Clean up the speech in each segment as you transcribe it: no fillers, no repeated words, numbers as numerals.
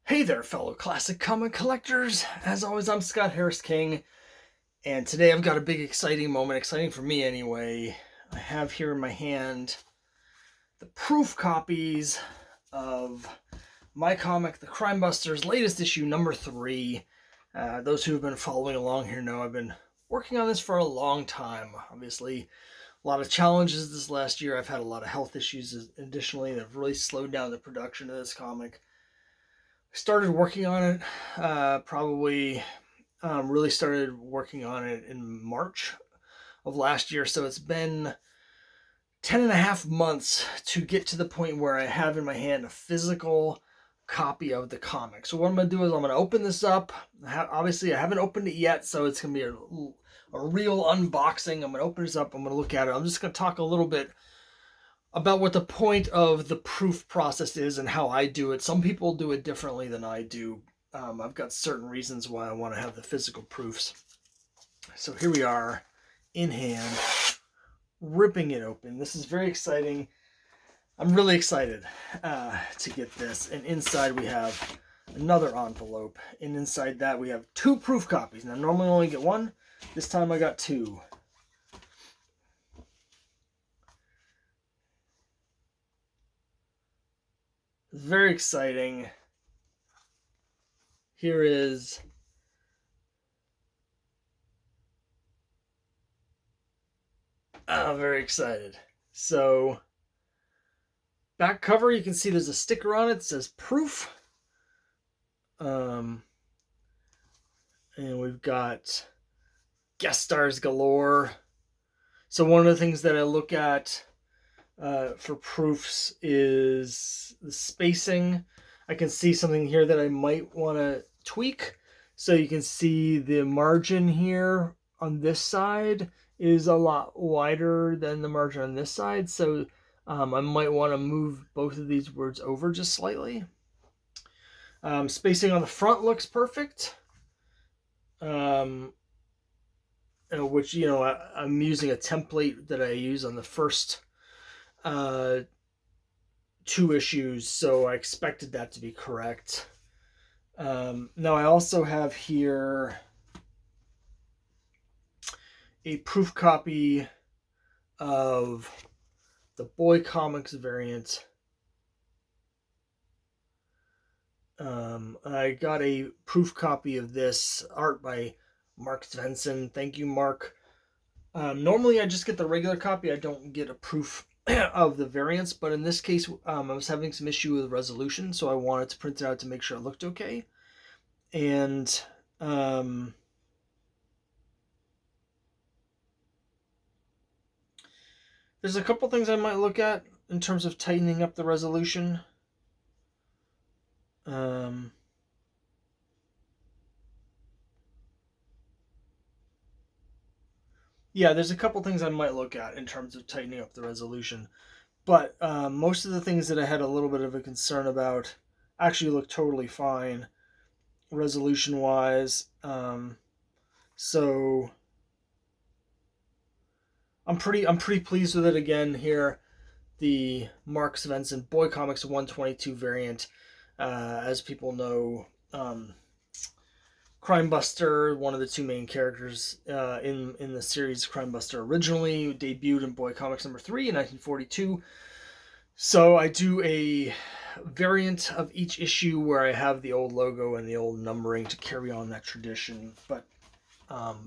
Hey there, fellow classic comic collectors. As always, I'm Scott Harris King, and today I've got a big exciting moment, exciting for me anyway. I have here in my hand the proof copies of my comic, The Crimebusters, latest issue, number 3. Those who have been following along here know I've been working on this for a long time. Obviously, a lot of challenges this last year. I've had a lot of health issues additionally that have really slowed down the production of this comic. Started working on it really started working on it in March of last year, so it's been 10 and a half months to get to the point where I have in my hand a physical copy of the comic. So what I'm going to do is I'm going to open this up. Obviously I haven't opened it yet, so it's going to be a real unboxing. I'm going to open this up, I'm going to look at it. I'm just going to talk a little bit about what the point of the proof process is and how I do it. Some people do it differently than I do. I've got certain reasons why I want to have the physical proofs. So here we are, in hand, ripping it open. This is very exciting. I'm really excited to get this. And inside we have another envelope. And inside that we have 2 proof copies. Now normally I only get 1. This time I got 2. Very exciting. Here is very excited. So back cover, you can see there's a sticker on it that says proof. And we've got guest stars galore. So one of the things that I look at for proofs is the spacing. I can see something here that I might want to tweak. So you can see the margin here on this side is a lot wider than the margin on this side. So I might want to move both of these words over just slightly. Spacing on the front looks perfect. Which, I'm using a template that I use on the first 2 issues, so I expected that to be correct. Now I also have here a proof copy of the Boy Comics variant. I got a proof copy of this, art by Mark Svensson. Thank you, Mark. Normally I just get the regular copy. I don't get a proof of the variants, but in this case I was having some issue with resolution, so I wanted to print it out to make sure it looked okay. And there's a couple things I might look at in terms of tightening up the resolution. Yeah, there's a couple things I might look at in terms of tightening up the resolution. But most of the things that I had a little bit of a concern about actually look totally fine resolution-wise. So I'm pretty pleased with it. Again, here, the Mark Svensson Boy Comics 122 variant. As people know, Crimebuster, one of the 2 main characters in the series Crimebuster, originally debuted in Boy Comics number 3 in 1942. So I do a variant of each issue where I have the old logo and the old numbering to carry on that tradition. But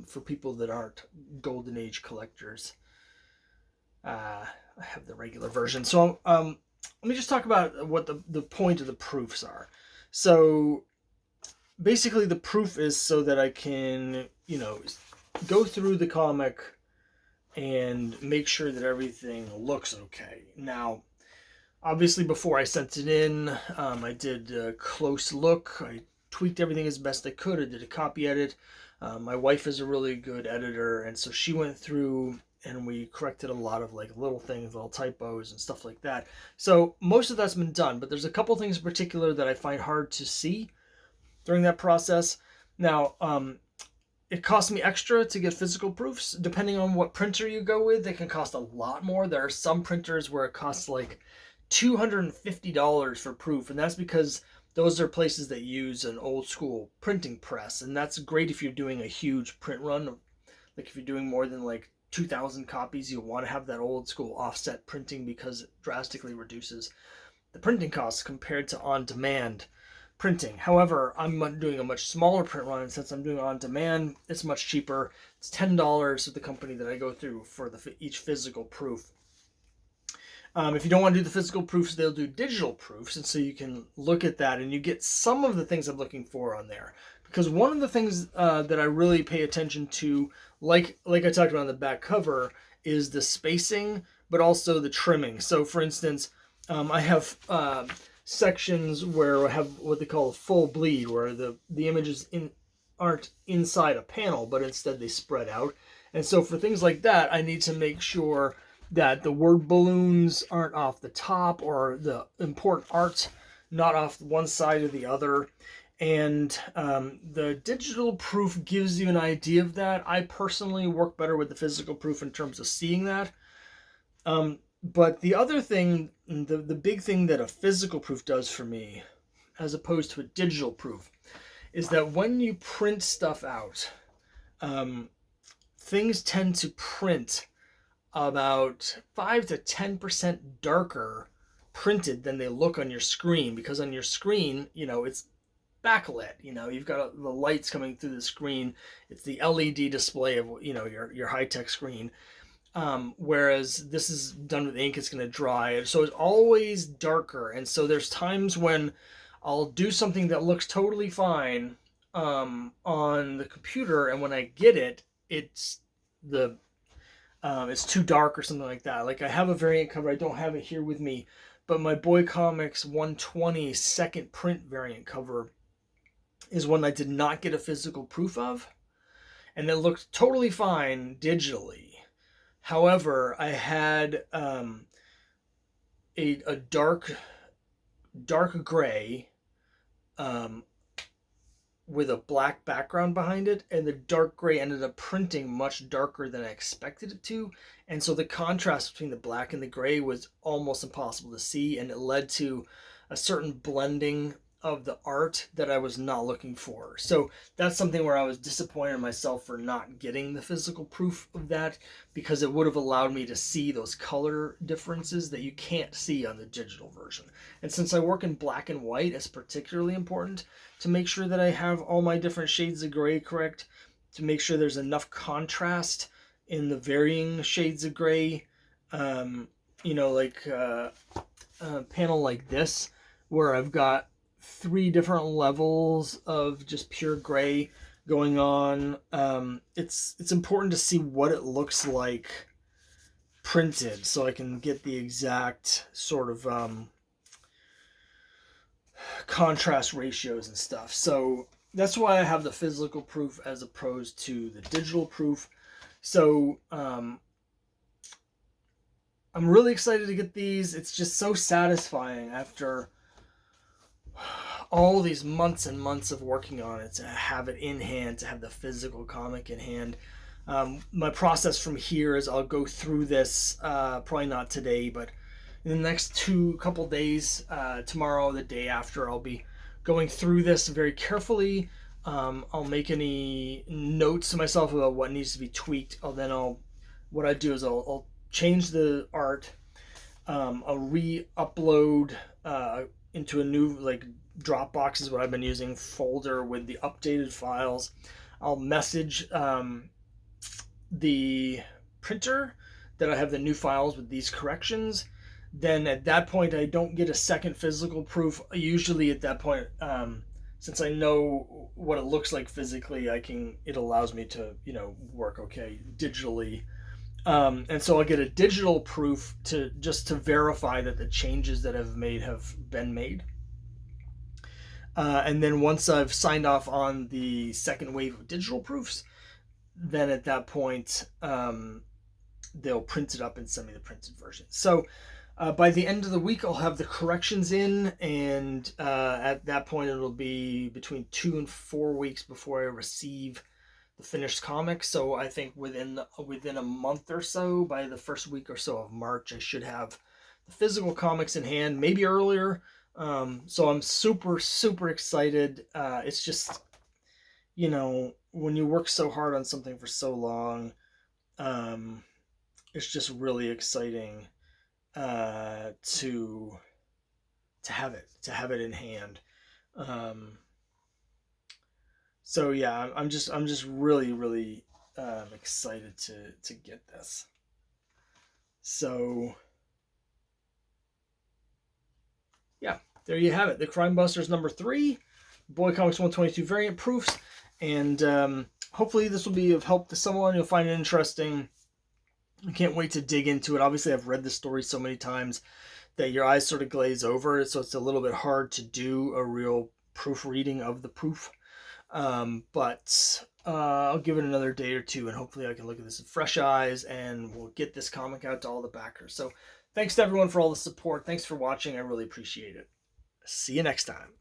for people that aren't Golden Age collectors, I have the regular version. So let me just talk about what the point of the proofs are. So basically the proof is so that I can, go through the comic and make sure that everything looks okay. Now, obviously before I sent it in, I did a close look. I tweaked everything as best I could. I did a copy edit. My wife is a really good editor, and so she went through and we corrected a lot of little things, little typos and stuff like that. So most of that's been done, but there's a couple things in particular that I find hard to see during that process. Now, it costs me extra to get physical proofs. Depending on what printer you go with, they can cost a lot more. There are some printers where it costs $250 for proof, and that's because those are places that use an old school printing press, and that's great if you're doing a huge print run. Like if you're doing more than like 2,000 copies, you'll want to have that old school offset printing because it drastically reduces the printing costs compared to on-demand printing. However, I'm doing a much smaller print run, and since I'm doing on demand, it's much cheaper. It's $10 with the company that I go through for each physical proof. If you don't want to do the physical proofs, they'll do digital proofs, and so you can look at that and you get some of the things I'm looking for on there. Because one of the things that I really pay attention to, like I talked about on the back cover, is the spacing, but also the trimming. So, for instance, I have sections where I have what they call a full bleed, where the images aren't inside a panel, but instead they spread out. And so for things like that, I need to make sure that the word balloons aren't off the top, or the important art not off one side or the other. And the digital proof gives you an idea of that. I personally work better with the physical proof in terms of seeing that. But the other thing, the big thing that a physical proof does for me, as opposed to a digital proof, is that when you print stuff out, things tend to print about 5 to 10% darker printed than they look on your screen, because on your screen, it's backlit. You've got the lights coming through the screen. It's the LED display of your high-tech screen. Whereas this is done with ink, it's going to dry, so it's always darker. And so there's times when I'll do something that looks totally fine on the computer, and when I get it, it's too dark or something like that. Like I have a variant cover, I don't have it here with me, but my Boy Comics 120 second print variant cover is one I did not get a physical proof of, and it looked totally fine digitally. However, I had a dark gray with a black background behind it, and the dark gray ended up printing much darker than I expected it to, and so the contrast between the black and the gray was almost impossible to see, and it led to a certain blending of the art that I was not looking for. So that's something where I was disappointed in myself for not getting the physical proof of that, because it would have allowed me to see those color differences that you can't see on the digital version. And since I work in black and white, it's particularly important to make sure that I have all my different shades of gray correct, to make sure there's enough contrast in the varying shades of gray. Like a panel like this, where I've got 3 different levels of just pure gray going on. It's important to see what it looks like printed, so I can get the exact sort of contrast ratios and stuff. So that's why I have the physical proof as opposed to the digital proof. So I'm really excited to get these. It's just so satisfying after all these months and months of working on it, to have it in hand, to have the physical comic in hand. My process from here is I'll go through this, probably not today, but in the next couple days, tomorrow, the day after, I'll be going through this very carefully. I'll make any notes to myself about what needs to be tweaked. What I do is I'll change the art. I'll re-upload into a new Dropbox is what I've been using, folder with the updated files. I'll message the printer that I have the new files with these corrections. Then at that point, I don't get a second physical proof. Usually at that point, since I know what it looks like physically, it allows me to work okay digitally. And so I'll get a digital proof to verify that the changes that I've made have been made. And then once I've signed off on the second wave of digital proofs, then at that point, they'll print it up and send me the printed version. So by the end of the week, I'll have the corrections in, and at that point, it'll be between 2 and 4 weeks before I receive the finished comic. So I think within a month or so, by the first week or so of March, I should have the physical comics in hand, maybe earlier. So I'm super, super excited. It's just, when you work so hard on something for so long, um, it's just really exciting to have it in hand. Um, so yeah, I'm just really, really excited to get this. So yeah, there you have it. The Crimebusters #3, Boy Comics 122 variant proofs, and hopefully this will be of help to someone. You'll find it interesting. I can't wait to dig into it. Obviously, I've read the story so many times that your eyes sort of glaze over, so it's a little bit hard to do a real proofreading of the proof. But I'll give it another day or two, and hopefully I can look at this with fresh eyes, and we'll get this comic out to all the backers. So thanks to everyone for all the support. Thanks for watching. I really appreciate it. See you next time.